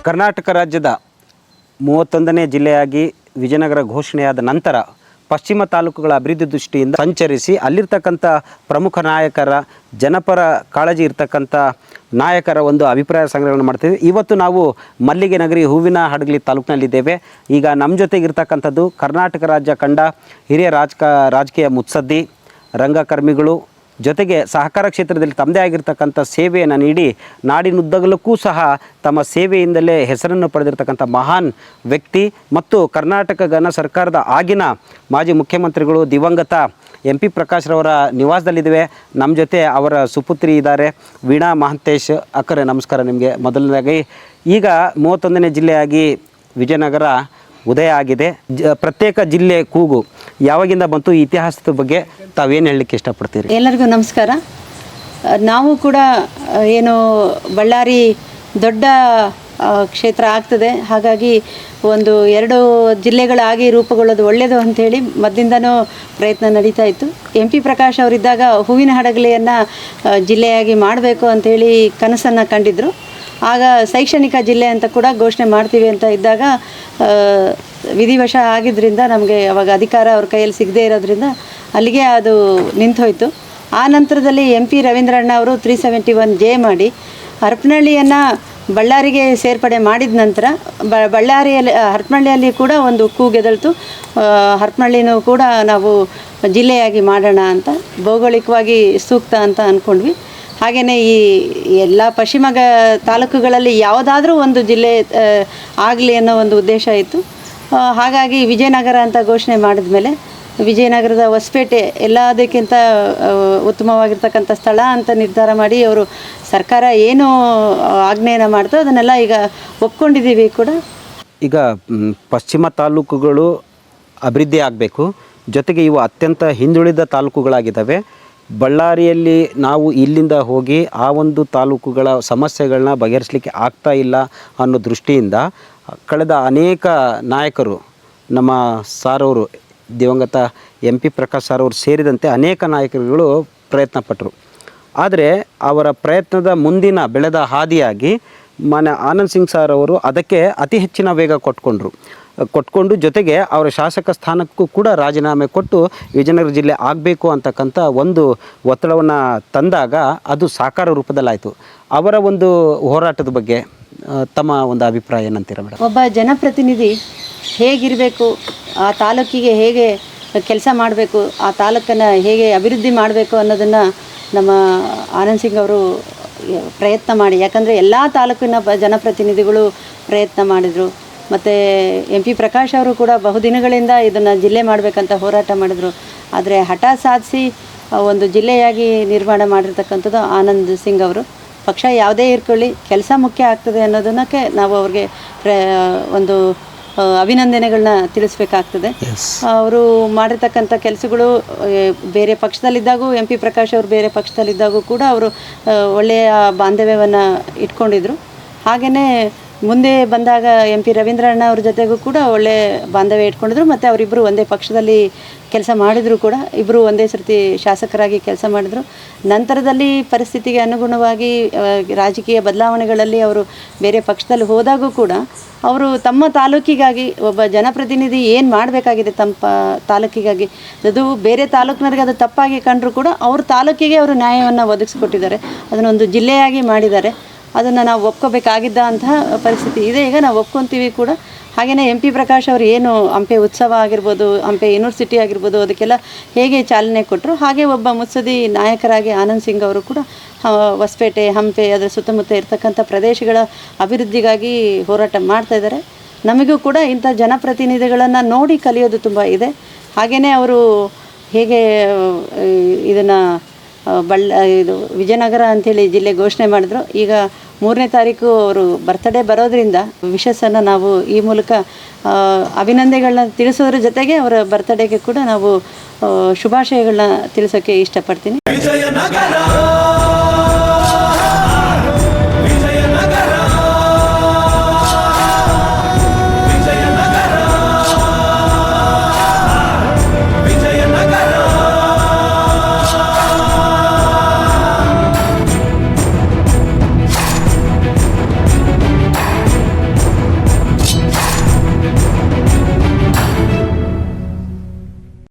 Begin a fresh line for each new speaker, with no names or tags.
ಕರ್ನಾಟಕ ರಾಜ್ಯದ 31ನೇ ಜಿಲ್ಲೆಯಾಗಿ ವಿಜಯನಗರ ಘೋಷಣೆಯಾದ ನಂತರ ಪಶ್ಚಿಮ ತಾಲೂಕುಗಳ ಅಭಿವೃದ್ಧಿ ದೃಷ್ಟಿಯಿಂದ ಸಂಚರಿಸಿ ಅಲ್ಲಿರ್ತಕ್ಕಂಥ ಪ್ರಮುಖ ನಾಯಕರ ಜನಪರ ಕಾಳಜಿ ಇರ್ತಕ್ಕಂಥ ನಾಯಕರ ಒಂದು ಅಭಿಪ್ರಾಯ ಸಂಗ್ರಹವನ್ನು ಮಾಡ್ತೀವಿ. ಇವತ್ತು ನಾವು ಮಲ್ಲಿಗೆ ನಗರಿ ಹೂವಿನ ಹಡಗಲಿ ತಾಲೂಕಿನಲ್ಲಿದ್ದೇವೆ. ಈಗ ನಮ್ಮ ಜೊತೆಗಿರ್ತಕ್ಕಂಥದ್ದು ಕರ್ನಾಟಕ ರಾಜ್ಯ ಕಂಡ ಹಿರಿಯ ರಾಜಕೀಯ ಮುತ್ಸದ್ದಿ, ರಂಗಕರ್ಮಿಗಳು, ಜೊತೆಗೆ ಸಹಕಾರ ಕ್ಷೇತ್ರದಲ್ಲಿ ತಮ್ಮದೇ ಆಗಿರ್ತಕ್ಕಂಥ ಸೇವೆಯನ್ನು ನೀಡಿ ನಾಡಿನುದ್ದಗಲಕ್ಕೂ ಸಹ ತಮ್ಮ ಸೇವೆಯಿಂದಲೇ ಹೆಸರನ್ನು ಪಡೆದಿರ್ತಕ್ಕಂಥ ಮಹಾನ್ ವ್ಯಕ್ತಿ ಮತ್ತು ಕರ್ನಾಟಕ ಘನ ಸರ್ಕಾರದ ಆಗಿನ ಮಾಜಿ ಮುಖ್ಯಮಂತ್ರಿಗಳು ದಿವಂಗತ MP ಪ್ರಕಾಶ್ ರವರ ನಿವಾಸದಲ್ಲಿದ್ದೇವೆ. ನಮ್ಮ ಜೊತೆ ಅವರ ಸುಪುತ್ರಿ ಇದ್ದಾರೆ ವೀಣಾ ಮಹಾಂತೇಶ್ ಅಕ್ಕರೆ. ನಮಸ್ಕಾರ ನಿಮಗೆ. ಮೊದಲನೇದಾಗಿ ಈಗ 31ನೇ ಜಿಲ್ಲೆಯಾಗಿ ವಿಜಯನಗರ ಉದಯ ಆಗಿದೆ. ಪ್ರತ್ಯೇಕ ಜಿಲ್ಲೆ ಕೂಗು ಯಾವಾಗಿಂದ ಬಂತು? ಈ ಇತಿಹಾಸದ ಬಗ್ಗೆ ತಾವೇನು ಹೇಳಲಿಕ್ಕೆ ಇಷ್ಟಪಡ್ತೀರಿ?
ಎಲ್ಲರಿಗೂ ನಮಸ್ಕಾರ. ನಾವು ಕೂಡ ಏನು ಬಳ್ಳಾರಿ ದೊಡ್ಡ ಕ್ಷೇತ್ರ ಆಗ್ತದೆ, ಹಾಗಾಗಿ ಒಂದು 2 ಜಿಲ್ಲೆಗಳಾಗಿ ರೂಪುಗೊಳ್ಳೋದು ಒಳ್ಳೆಯದು ಅಂಥೇಳಿ ಮೊದಲಿಂದನೂ ಪ್ರಯತ್ನ ನಡೀತಾ ಇತ್ತು. MP ಪ್ರಕಾಶ್ ಅವರಿದ್ದಾಗ ಹೂವಿನ ಹಡಗಲಿಯನ್ನು ಜಿಲ್ಲೆಯಾಗಿ ಮಾಡಬೇಕು ಅಂಥೇಳಿ ಕನಸನ್ನು ಕಂಡಿದ್ದರು. ಆಗ ಶೈಕ್ಷಣಿಕ ಜಿಲ್ಲೆ ಅಂತ ಕೂಡ ಘೋಷಣೆ ಮಾಡ್ತೀವಿ ಅಂತ ಇದ್ದಾಗ ವಿಧಿವಶ ಆಗಿದ್ದರಿಂದ ನಮಗೆ ಅವಾಗ ಅಧಿಕಾರ ಅವ್ರ ಕೈಯಲ್ಲಿ ಸಿಗದೇ ಇರೋದ್ರಿಂದ ಅಲ್ಲಿಗೆ ಅದು ನಿಂತೋಯ್ತು. ಆ ನಂತರದಲ್ಲಿ MP ರವೀಂದ್ರಣ್ಣ ಅವರು 371J ಮಾಡಿ ಹರಪನಹಳ್ಳಿಯನ್ನು ಬಳ್ಳಾರಿಗೆ ಸೇರ್ಪಡೆ ಮಾಡಿದ ನಂತರ ಬಳ್ಳಾರಿಯಲ್ಲಿ ಹರಪನಹಳ್ಳಿಯಲ್ಲಿ ಕೂಡ ಒಂದು ಕೂಗೆದಳ್ತು. ಹರಪನಹಳ್ಳಿನೂ ಕೂಡ ನಾವು ಜಿಲ್ಲೆಯಾಗಿ ಮಾಡೋಣ ಅಂತ ಭೌಗೋಳಿಕವಾಗಿ ಸೂಕ್ತ ಅಂತ ಅಂದ್ಕೊಂಡ್ವಿ. ಹಾಗೆಯೇ ಈ ಎಲ್ಲ ಪಶ್ಚಿಮ ತಾಲೂಕುಗಳಲ್ಲಿ ಯಾವುದಾದ್ರೂ ಒಂದು ಜಿಲ್ಲೆ ಆಗಲಿ ಅನ್ನೋ ಒಂದು ಉದ್ದೇಶ ಇತ್ತು. ಹಾಗಾಗಿ ವಿಜಯನಗರ ಅಂತ ಘೋಷಣೆ ಮಾಡಿದ ಮೇಲೆ ವಿಜಯನಗರದ ಹೊಸಪೇಟೆ ಎಲ್ಲದಕ್ಕಿಂತ ಉತ್ತಮವಾಗಿರ್ತಕ್ಕಂಥ ಸ್ಥಳ ಅಂತ ನಿರ್ಧಾರ ಮಾಡಿ ಅವರು ಸರ್ಕಾರ ಏನು ಆಜ್ಞೆಯನ್ನು ಮಾಡ್ತೋ ಅದನ್ನೆಲ್ಲ ಈಗ ಒಪ್ಕೊಂಡಿದ್ದೀವಿ ಕೂಡ.
ಈಗ ಪಶ್ಚಿಮ ತಾಲೂಕುಗಳು ಅಭಿವೃದ್ಧಿ ಆಗಬೇಕು, ಜೊತೆಗೆ ಇವು ಅತ್ಯಂತ ಹಿಂದುಳಿದ ತಾಲೂಕುಗಳಾಗಿದ್ದಾವೆ. ಬಳ್ಳಾರಿಯಲ್ಲಿ ನಾವು ಇಲ್ಲಿಂದ ಹೋಗಿ ಆ ಒಂದು ತಾಲೂಕುಗಳ ಸಮಸ್ಯೆಗಳನ್ನ ಬಗೆಹರಿಸಲಿಕ್ಕೆ ಆಗ್ತಾ ಇಲ್ಲ ಅನ್ನೋ ದೃಷ್ಟಿಯಿಂದ ಕಳೆದ ಅನೇಕ ನಾಯಕರು, ನಮ್ಮ ಸಾರವರು ದಿವಂಗತ MP ಪ್ರಕಾಶ್ ಸಾರವರು ಸೇರಿದಂತೆ ಅನೇಕ ನಾಯಕರುಗಳು ಪ್ರಯತ್ನಪಟ್ಟರು. ಆದರೆ ಅವರ ಪ್ರಯತ್ನದ ಮುಂದಿನ ಬೆಳೆದ ಹಾದಿಯಾಗಿ ಮಾನ್ಯ ಆನಂದ್ ಸಿಂಗ್ ಸಾರ್ ಅವರು ಅದಕ್ಕೆ ಅತಿ ಹೆಚ್ಚಿನ ವೇಗ ಕೊಟ್ಕೊಂಡು ಜೊತೆಗೆ ಅವರ ಶಾಸಕ ಸ್ಥಾನಕ್ಕೂ ಕೂಡ ರಾಜೀನಾಮೆ ಕೊಟ್ಟು ವಿಜಯನಗರ ಜಿಲ್ಲೆ ಆಗಬೇಕು ಅಂತಕ್ಕಂಥ ಒಂದು ಒತ್ತಡವನ್ನು ತಂದಾಗ ಅದು ಸಾಕಾರ ರೂಪದಲ್ಲಾಯಿತು. ಅವರ ಒಂದು ಹೋರಾಟದ ಬಗ್ಗೆ ತಮ್ಮ ಒಂದು ಅಭಿಪ್ರಾಯ ಏನಂತೀರ ಮೇಡಮ್?
ಒಬ್ಬ ಜನಪ್ರತಿನಿಧಿ ಹೇಗಿರಬೇಕು, ಆ ತಾಲೂಕಿಗೆ ಹೇಗೆ ಕೆಲಸ ಮಾಡಬೇಕು, ಆ ತಾಲೂಕನ್ನು ಹೇಗೆ ಅಭಿವೃದ್ಧಿ ಮಾಡಬೇಕು ಅನ್ನೋದನ್ನು ನಮ್ಮ ಆನಂದ್ ಸಿಂಗ್ ಅವರು ಪ್ರಯತ್ನ ಮಾಡಿ, ಯಾಕಂದರೆ ಎಲ್ಲ ತಾಲೂಕಿನ ಜನಪ್ರತಿನಿಧಿಗಳು ಪ್ರಯತ್ನ ಮಾಡಿದರು. ಮತ್ತು MP ಪ್ರಕಾಶ್ ಅವರು ಕೂಡ ಬಹುದಿನಗಳಿಂದ ಇದನ್ನು ಜಿಲ್ಲೆ ಮಾಡಬೇಕಂತ ಹೋರಾಟ ಮಾಡಿದರು. ಆದರೆ ಹಠ ಸಾಧಿಸಿ ಒಂದು ಜಿಲ್ಲೆಯಾಗಿ ನಿರ್ಮಾಣ ಮಾಡಿರ್ತಕ್ಕಂಥದ್ದು ಆನಂದ್ ಸಿಂಗ್ ಅವರು. ಪಕ್ಷ ಯಾವುದೇ ಇರ್ಕೊಳ್ಳಿ, ಕೆಲಸ ಮುಖ್ಯ ಆಗ್ತದೆ ಅನ್ನೋದನ್ನಕ್ಕೆ ನಾವು ಅವ್ರಿಗೆ ಒಂದು ಅಭಿನಂದನೆಗಳನ್ನ ತಿಳಿಸ್ಬೇಕಾಗ್ತದೆ. ಅವರು ಮಾಡಿರ್ತಕ್ಕಂಥ ಕೆಲಸಗಳು ಬೇರೆ ಪಕ್ಷದಲ್ಲಿದ್ದಾಗೂ MP ಪ್ರಕಾಶ್ ಅವರು ಬೇರೆ ಪಕ್ಷದಲ್ಲಿದ್ದಾಗೂ ಕೂಡ ಅವರು ಒಳ್ಳೆಯ ಬಾಂಧವ್ಯವನ್ನು ಇಟ್ಕೊಂಡಿದ್ರು. ಹಾಗೆಯೇ ಮುಂದೆ ಬಂದಾಗ MP ರವೀಂದ್ರಣ್ಣ ಅವ್ರ ಜೊತೆಗೂ ಕೂಡ ಒಳ್ಳೆ ಬಾಂಧವ್ಯ ಇಟ್ಕೊಂಡಿದ್ರು. ಮತ್ತು ಅವರಿಬ್ಬರು ಒಂದೇ ಪಕ್ಷದಲ್ಲಿ ಕೆಲಸ ಮಾಡಿದರು ಕೂಡ, ಇಬ್ಬರು ಒಂದೇ ಸರ್ತಿ ಶಾಸಕರಾಗಿ ಕೆಲಸ ಮಾಡಿದರು. ನಂತರದಲ್ಲಿ ಪರಿಸ್ಥಿತಿಗೆ ಅನುಗುಣವಾಗಿ ರಾಜಕೀಯ ಬದಲಾವಣೆಗಳಲ್ಲಿ ಅವರು ಬೇರೆ ಪಕ್ಷದಲ್ಲಿ ಹೋದಾಗೂ ಕೂಡ ಅವರು ತಮ್ಮ ತಾಲೂಕಿಗಾಗಿ ಒಬ್ಬ ಜನಪ್ರತಿನಿಧಿ ಏನು ಮಾಡಬೇಕಾಗಿದೆ ತಮ್ಮ ತಾಲೂಕಿಗಾಗಿ, ಅದು ಬೇರೆ ತಾಲೂಕಿನವ್ರಿಗೆ ಅದು ತಪ್ಪಾಗಿ ಕಂಡರೂ ಕೂಡ ಅವ್ರ ತಾಲೂಕಿಗೆ ಅವರು ನ್ಯಾಯವನ್ನು ಒದಗಿಸ್ಕೊಟ್ಟಿದ್ದಾರೆ. ಅದನ್ನೊಂದು ಜಿಲ್ಲೆಯಾಗಿ ಮಾಡಿದ್ದಾರೆ. ಅದನ್ನು ನಾವು ಒಪ್ಕೋಬೇಕಾಗಿದ್ದ ಅಂತಹ ಪರಿಸ್ಥಿತಿ ಇದೆ. ಈಗ ನಾವು ಒಪ್ಕೊತೀವಿ ಕೂಡ. ಹಾಗೆಯೇ MP ಪ್ರಕಾಶ್ ಅವರು ಏನು ಹಂಪೆ ಉತ್ಸವ ಆಗಿರ್ಬೋದು, ಹಂಪೆ ಯೂನಿವರ್ಸಿಟಿ ಆಗಿರ್ಬೋದು, ಅದಕ್ಕೆಲ್ಲ ಹೇಗೆ ಚಾಲನೆ ಕೊಟ್ಟರು, ಹಾಗೆ ಒಬ್ಬ ಮುತ್ಸದಿ ನಾಯಕರಾಗಿ ಆನಂದ್ ಸಿಂಗ್ ಅವರು ಕೂಡ ಹೊಸಪೇಟೆ, ಹಂಪೆ, ಅದರ ಸುತ್ತಮುತ್ತ ಇರ್ತಕ್ಕಂಥ ಪ್ರದೇಶಗಳ ಅಭಿವೃದ್ಧಿಗಾಗಿ ಹೋರಾಟ ಮಾಡ್ತಾಯಿದ್ದಾರೆ. ನಮಗೂ ಕೂಡ ಇಂಥ ಜನಪ್ರತಿನಿಧಿಗಳನ್ನು ನೋಡಿ ಕಲಿಯೋದು ತುಂಬ ಇದೆ. ಹಾಗೆಯೇ ಅವರು ಹೇಗೆ ಇದನ್ನು ಇದು ವಿಜಯನಗರ ಅಂಥೇಳಿ ಜಿಲ್ಲೆ ಘೋಷಣೆ ಮಾಡಿದ್ರು. ಈಗ 3ನೇ ತಾರೀಕು ಅವರು ಬರ್ತ್ಡೇ ಬರೋದ್ರಿಂದ ವಿಶಸ್ಸನ್ನು ನಾವು ಈ ಮೂಲಕ ಅಭಿನಂದನೆಗಳನ್ನ ತಿಳಿಸೋದ್ರ ಜೊತೆಗೆ ಅವರ ಬರ್ತ್ಡೇಗೆ ಕೂಡ ನಾವು ಶುಭಾಶಯಗಳನ್ನ ತಿಳಿಸೋಕ್ಕೆ ಇಷ್ಟಪಡ್ತೀನಿ.